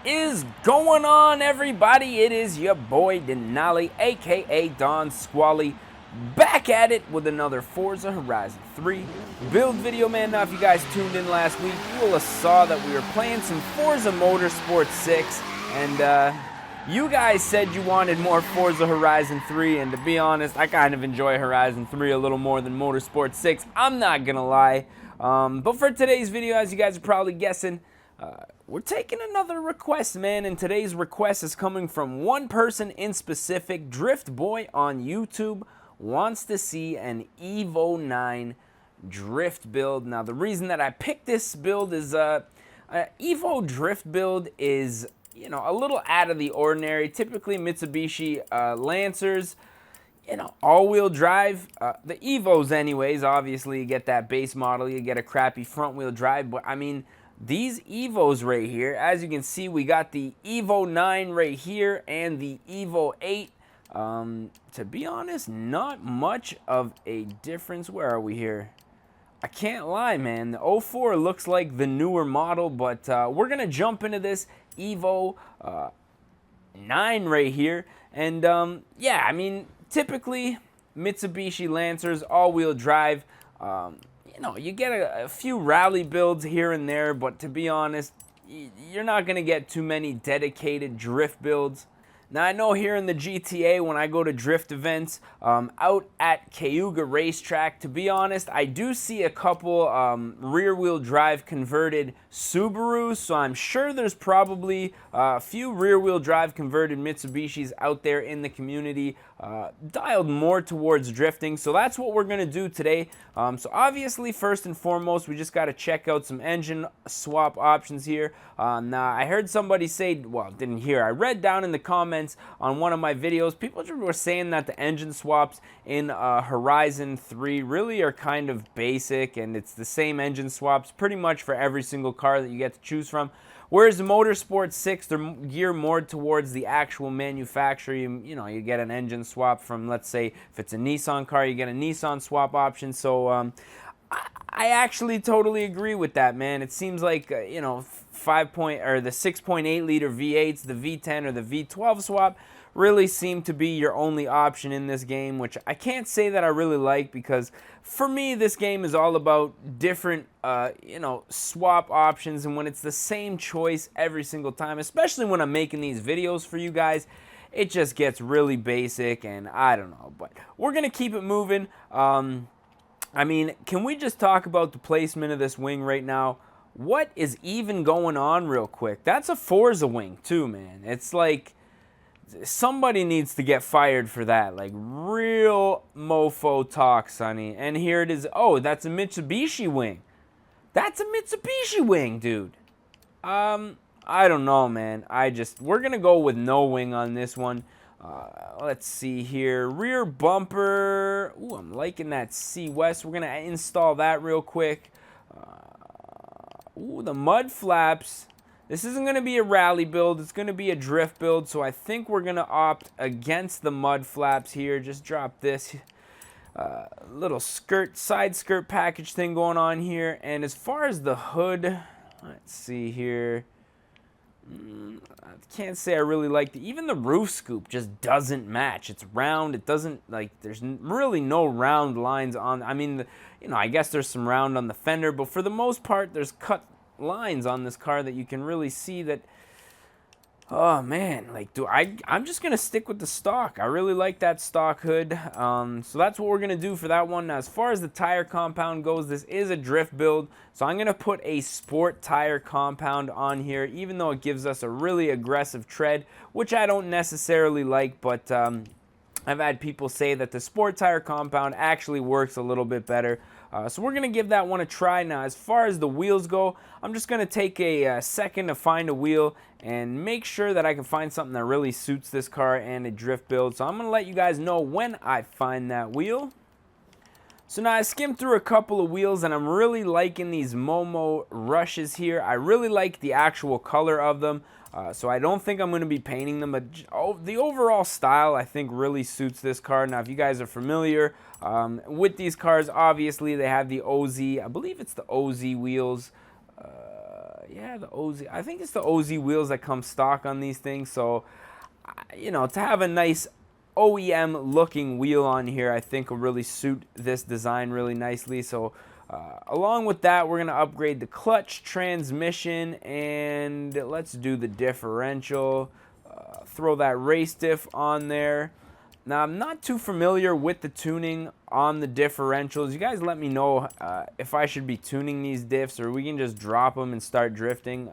Is going on, everybody? It is your boy Denali, aka Don Squally, back at it with another Forza Horizon 3 build video, man. Now, if you guys tuned in last week, you will have saw that we were playing some Forza Motorsport 6, and you guys said you wanted more Forza Horizon 3, and to be honest, I kind of enjoy Horizon 3 a little more than Motorsport 6. I'm not gonna lie. But for today's video, as you guys are probably guessing, we're taking another request, man, and today's request is coming from one person in specific. Drift Boy on YouTube wants to see an Evo 9 drift build. Now, the reason that I picked this build is Evo drift build is, you know, a little out of the ordinary. Typically, Mitsubishi Lancers, you know, all-wheel drive. The Evos, anyways, obviously, you get that base model, you get a crappy front-wheel drive, but I mean, these Evos right here, as you can see, we got the Evo 9 right here and the Evo 8. To be honest, not much of a difference. Where are we here? I can't lie, man. The 04 looks like the newer model, but we're going to jump into this Evo 9 right here. And yeah, I mean, typically, Mitsubishi Lancers, all-wheel drive, you know, you get a few rally builds here and there, but to be honest, you're not going to get too many dedicated drift builds. Now, I know here in the GTA, when I go to drift events out at Cayuga Racetrack, to be honest, I do see a couple rear-wheel drive converted Subarus, so I'm sure there's probably a few rear-wheel drive converted Mitsubishis out there in the community, dialed more towards drifting. So that's what we're going to do today. So obviously, first and foremost, we just got to check out some engine swap options here. Now, I heard somebody say, well, didn't hear, I read down in the comments on one of my videos, people were saying that the engine swaps in Horizon 3 really are kind of basic, and it's the same engine swaps pretty much for every single car that you get to choose from. Whereas the Motorsport 6, they're geared more towards the actual manufacturer. You know, you get an engine swap from, let's say, if it's a Nissan car, you get a Nissan swap option. So I actually totally agree with that, man. It seems like, you know, the 6.8 liter V8s, the V10 or the V12 swap really seem to be your only option in this game, which I can't say that I really like, because for me, this game is all about different, you know, swap options, and when it's the same choice every single time, especially when I'm making these videos for you guys, it just gets really basic, and I don't know, but we're going to keep it moving. I mean, can we just talk about the placement of this wing right now? What is even going on real quick? That's a Forza wing too, man. It's like somebody needs to get fired for that. Like, real mofo talk, sonny. And here it is. Oh, that's a Mitsubishi wing. That's a Mitsubishi wing, dude. I don't know, man. We're going to go with no wing on this one. Let's see here. Rear bumper. Ooh, I'm liking that C West. We're going to install that real quick. Ooh, the mud flaps. This isn't going to be a rally build. It's going to be a drift build. So I think we're going to opt against the mud flaps here. Just drop this little side skirt package thing going on here. And as far as the hood, let's see here. I can't say I really like even the roof scoop just doesn't match. It's round. It doesn't, like, there's really no round lines on. I mean, you know, I guess there's some round on the fender, but for the most part, there's cut lines on this car that you can really see that. Oh man, like, I'm just gonna stick with the stock. I really like that stock hood. So that's what we're gonna do for that one. Now, as far as the tire compound goes, this is a drift build, so I'm gonna put a sport tire compound on here, even though it gives us a really aggressive tread, which I don't necessarily like, but I've had people say that the sport tire compound actually works a little bit better. So we're going to give that one a try. Now, as far as the wheels go, I'm just going to take a second to find a wheel and make sure that I can find something that really suits this car and a drift build. So I'm going to let you guys know when I find that wheel. So now I skimmed through a couple of wheels, and I'm really liking these Momo Rushes here. I really like the actual color of them. So I don't think I'm going to be painting them, but the overall style I think really suits this car. Now, if you guys are familiar with these cars, obviously they have the OZ, I believe it's the OZ wheels. Yeah, the OZ. I think it's the OZ wheels that come stock on these things. So, you know, to have a nice OEM looking wheel on here, I think will really suit this design really nicely. So, along with that, we're going to upgrade the clutch, transmission, and let's do the differential. Throw that race diff on there. Now, I'm not too familiar with the tuning on the differentials. You guys let me know if I should be tuning these diffs or we can just drop them and start drifting.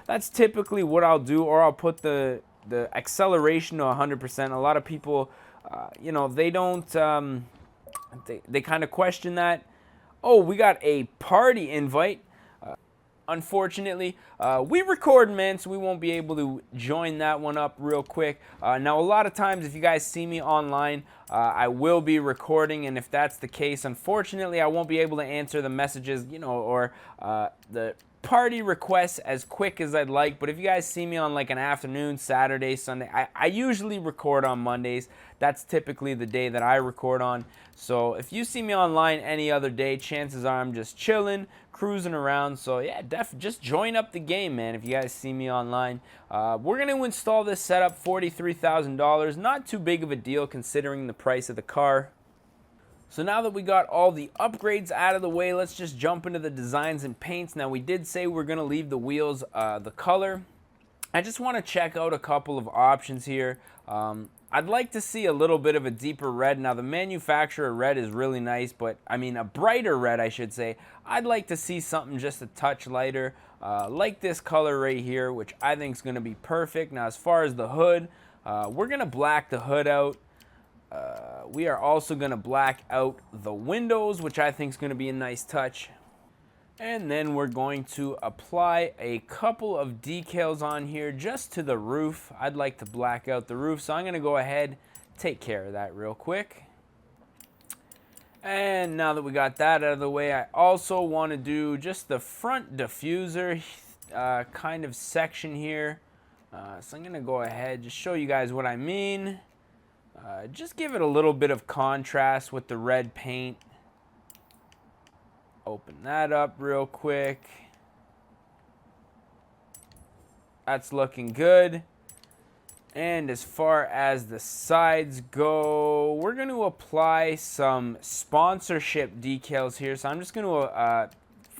That's typically what I'll do, or I'll put the acceleration to 100%. A lot of people, you know, they don't, they kind of question that. Oh, we got a party invite. Unfortunately, we record, man, so we won't be able to join that one up real quick. Now, a lot of times, if you guys see me online, I will be recording, and if that's the case, unfortunately, I won't be able to answer the messages, you know, or the party requests as quick as I'd like. But if you guys see me on like an afternoon, Saturday, Sunday, I usually record on Mondays. That's typically the day that I record on. So if you see me online any other day, chances are I'm just chilling, cruising around. So yeah, just join up the game, man, if you guys see me online. We're going to install this setup, $43,000. Not too big of a deal considering the price of the car. So now that we got all the upgrades out of the way, let's just jump into the designs and paints. Now, we did say we're going to leave the wheels the color. I just want to check out a couple of options here. I'd like to see a little bit of a deeper red. Now, the manufacturer red is really nice, but I mean a brighter red, I should say. I'd like to see something just a touch lighter, like this color right here, which I think is going to be perfect. Now, as far as the hood, we're going to black the hood out. We are also going to black out the windows, which I think is going to be a nice touch. And then we're going to apply a couple of decals on here just to the roof. I'd like to black out the roof, so I'm going to go ahead, take care of that real quick. And now that we got that out of the way, I also want to do just the front diffuser kind of section here. So I'm going to go ahead, just show you guys what I mean. Just give it a little bit of contrast with the red paint. Open that up real quick. That's looking good. And as far as the sides go, we're going to apply some sponsorship decals here. So I'm just going to,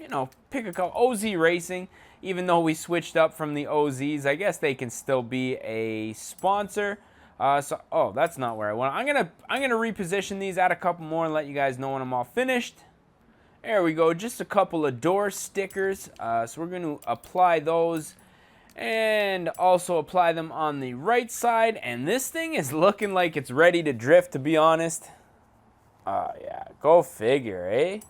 you know, pick a couple. OZ Racing, even though we switched up from the OZs, I guess they can still be a sponsor. Oh, that's not where I want. I'm gonna reposition these, add a couple more, and let you guys know when I'm all finished. There we go, just a couple of door stickers. So we're going to apply those and also apply them on the right side. And this thing is looking like it's ready to drift, to be honest. Yeah, go figure, eh?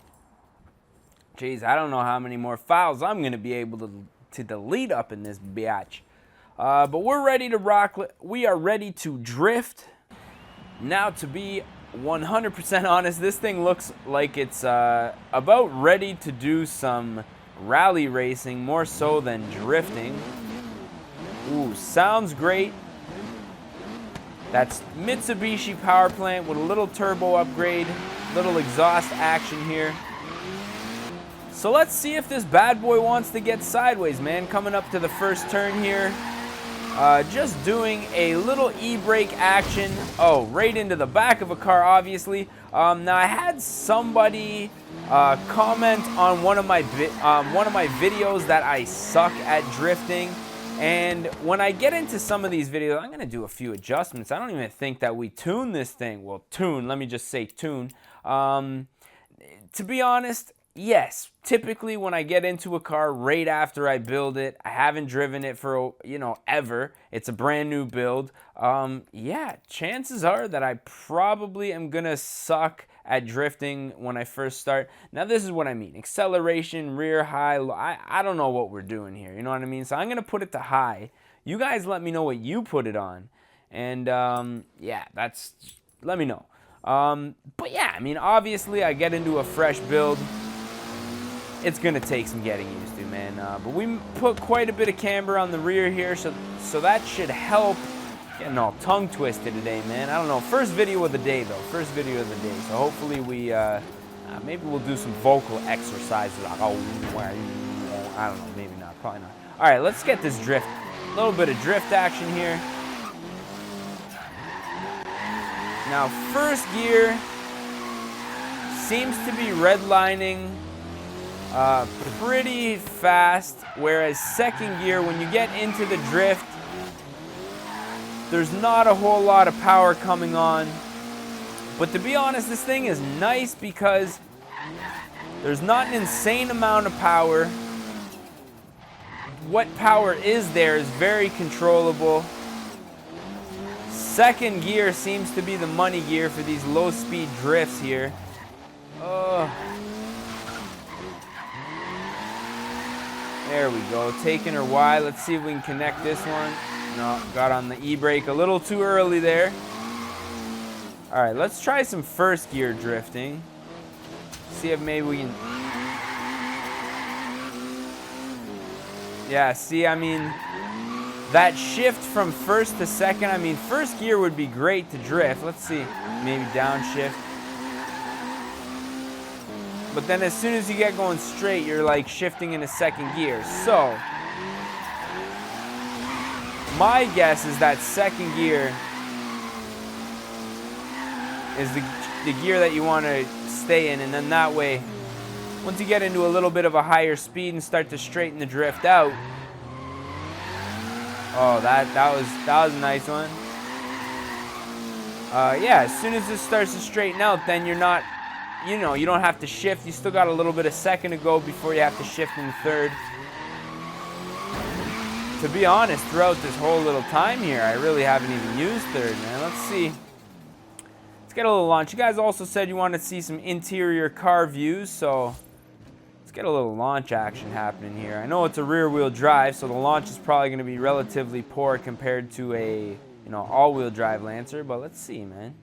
Jeez, I don't know how many more files I'm going to be able to delete up in this biatch. But we're ready to rock. We are ready to drift. Now, to be 100% honest, this thing looks like it's about ready to do some rally racing, more so than drifting. Ooh, sounds great. That's Mitsubishi power plant with a little turbo upgrade, little exhaust action here. So let's see if this bad boy wants to get sideways, man. Coming up to the first turn here. Just doing a little e-brake action. Oh, right into the back of a car, obviously. Now, I had somebody comment on one of my videos that I suck at drifting. And when I get into some of these videos, I'm going to do a few adjustments. I don't even think that we tune this thing. Well, let me just say tune. To be honest, yes, typically when I get into a car right after I build it, I haven't driven it for, you know, ever. It's a brand new build. Yeah, chances are that I probably am going to suck at drifting when I first start. Now, this is what I mean. Acceleration, rear, high, low. I don't know what we're doing here. You know what I mean? So I'm going to put it to high. You guys let me know what you put it on. And, yeah, let me know. But yeah, I mean, obviously I get into a fresh build. It's going to take some getting used to, man. But we put quite a bit of camber on the rear here, so that should help. Getting all tongue twisted today, man. I don't know. First video of the day, though. First video of the day. So hopefully we, maybe we'll do some vocal exercises. Like, oh, I don't know, maybe not, probably not. All right, let's get this drift. A little bit of drift action here. Now, first gear seems to be redlining pretty fast, whereas second gear, when you get into the drift, there's not a whole lot of power coming on. But to be honest, this thing is nice because there's not an insane amount of power. What power is there is very controllable. Second gear seems to be the money gear for these low speed drifts here. There we go, taking her wide. Let's see if we can connect this one. No, got on the e-brake a little too early there. All right, let's try some first gear drifting. See if maybe we can... Yeah, see, I mean, that shift from first to second, I mean, first gear would be great to drift. Let's see, maybe downshift. But then as soon as you get going straight, you're like shifting into second gear. So, my guess is that second gear is the gear that you want to stay in, and then that way, once you get into a little bit of a higher speed and start to straighten the drift out. Oh, that was a nice one. Yeah, as soon as this starts to straighten out, then you're not, you know, you don't have to shift. You still got a little bit of second to go before you have to shift in third. To be honest, throughout this whole little time here, I really haven't even used third, man. Let's see. Let's get a little launch. You guys also said you want to see some interior car views, so let's get a little launch action happening here. I know it's a rear-wheel drive, so the launch is probably going to be relatively poor compared to a, you know, all-wheel drive Lancer, but let's see, man.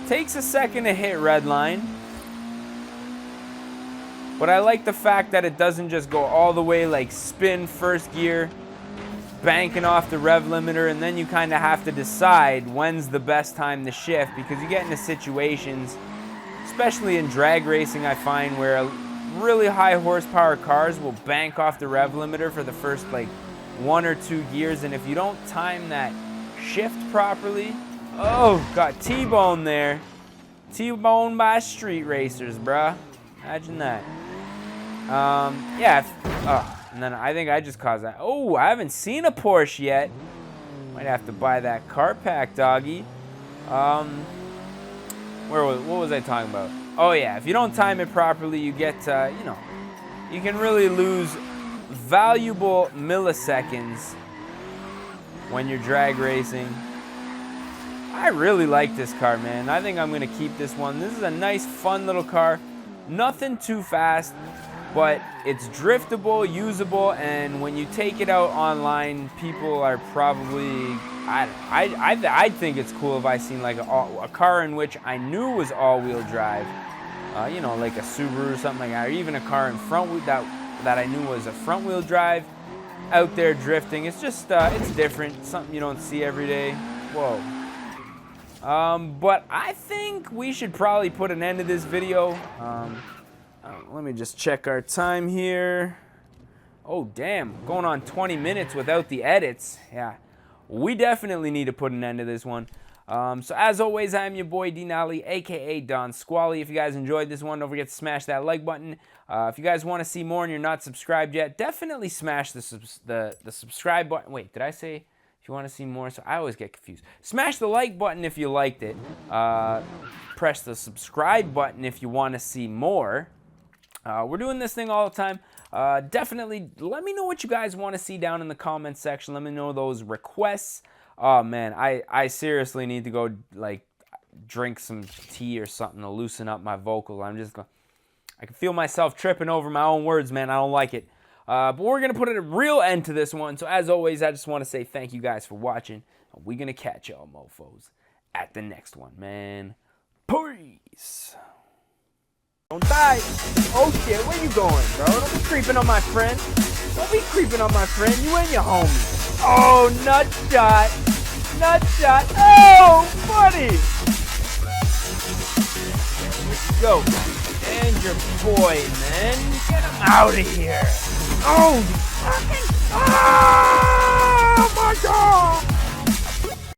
Takes a second to hit redline, but I like the fact that it doesn't just go all the way, like spin first gear, banking off the rev limiter, and then you kind of have to decide when's the best time to shift, because you get into situations, especially in drag racing, I find, where really high horsepower cars will bank off the rev limiter for the first like 1 or 2 gears, and if you don't time that shift properly, oh, got T-bone there. T-bone by street racers, bruh. Imagine that. Yeah. And then I think I just caused that. Oh, I haven't seen a Porsche yet. Might have to buy that car pack, doggy. What was I talking about? Oh, yeah. If you don't time it properly, you get, you know, you can really lose valuable milliseconds when you're drag racing. I really like this car, man. I think I'm going to keep this one. This is a nice, fun little car. Nothing too fast, but it's driftable, usable, and when you take it out online, people are probably... I think it's cool if I seen like a car in which I knew was all-wheel drive. You know, like a Subaru or something like that, or even a car in front that I knew was a front-wheel drive out there drifting. It's just, it's different. Something you don't see every day. Whoa. But I think we should probably put an end to this video. Let me just check our time here. Oh, damn. Going on 20 minutes without the edits. Yeah. We definitely need to put an end to this one. So as always, I'm your boy Denali, aka Don Squally. If you guys enjoyed this one, don't forget to smash that like button. If you guys want to see more and you're not subscribed yet, definitely smash the subscribe button. Wait, did I say if you want to see more? So I always get confused. Smash the like button if you liked it. Press the subscribe button if you want to see more. We're doing this thing all the time. Definitely let me know what you guys want to see down in the comments section. Let me know those requests. Oh man, I seriously need to go like drink some tea or something to loosen up my vocals. I can feel myself tripping over my own words, man. I don't like it. But we're gonna put a real end to this one. So as always, I just want to say thank you guys for watching. We're gonna catch y'all mofos at the next one, man. Peace. Don't die. Oh shit, where you going, bro? Don't be creeping on my friend. Don't be creeping on my friend. You and your homie. Oh, nut shot. Nut shot. Oh, buddy. Go. And your boy, man. Get him out of here. Oh, fucking. Oh!